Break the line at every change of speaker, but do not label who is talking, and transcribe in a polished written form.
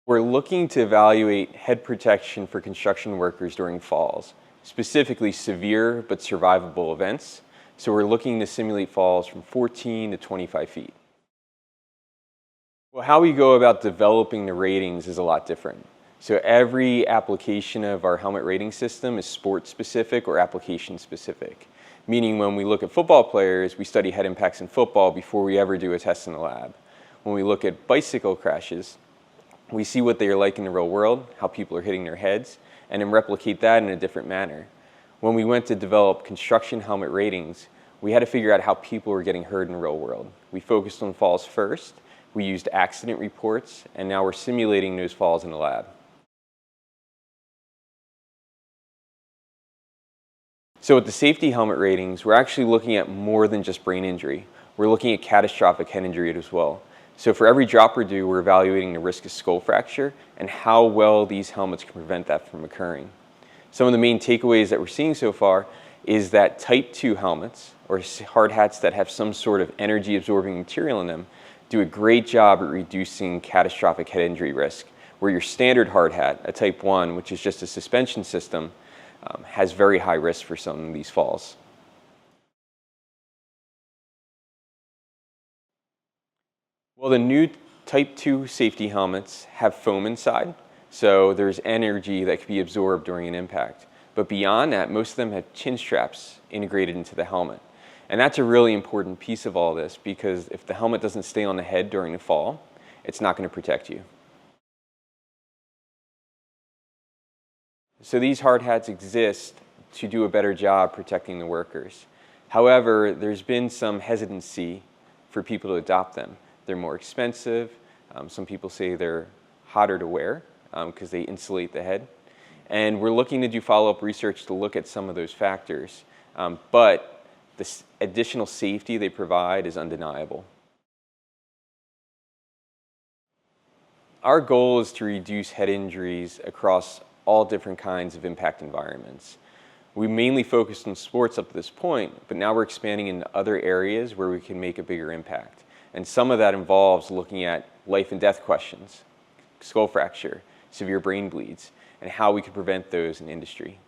We're looking to evaluate head protection for construction workers during falls, specifically severe but survivable events. So we're looking to simulate falls from 14 to 25 feet. Well, how we go about developing the ratings is a lot different. So every application of our helmet rating system is sport specific or application specific. Meaning when we look at football players, we study head impacts in football before we ever do a test in the lab. When we look at bicycle crashes, we see what they are like in the real world, how people are hitting their heads, and then replicate that in a different manner. When we went to develop construction helmet ratings, we had to figure out how people were getting hurt in the real world. We focused on falls first, we used accident reports, and now we're simulating those falls in the lab. So with the safety helmet ratings, we're actually looking at more than just brain injury. We're looking at catastrophic head injury as well. So for every drop or do, we're evaluating the risk of skull fracture and how well these helmets can prevent that from occurring. Some of the main takeaways that we're seeing so far is that Type 2 helmets, or hard hats that have some sort of energy absorbing material in them, do a great job at reducing catastrophic head injury risk, where your standard hard hat, a Type 1, which is just a suspension system, has very high risk for some of these falls. Well, the new Type 2 safety helmets have foam inside, so there's energy that can be absorbed during an impact. But beyond that, most of them have chin straps integrated into the helmet. And that's a really important piece of all this, because if the helmet doesn't stay on the head during the fall, it's not going to protect you. So these hard hats exist to do a better job protecting the workers. However, there's been some hesitancy for people to adopt them. They're more expensive. Some people say they're hotter to wear because they insulate the head. And we're looking to do follow-up research to look at some of those factors. But the additional safety they provide is undeniable. Our goal is to reduce head injuries across all different kinds of impact environments. We mainly focused on sports up to this point, but now we're expanding into other areas where we can make a bigger impact. And some of that involves looking at life and death questions, skull fracture, severe brain bleeds, and how we can prevent those in industry.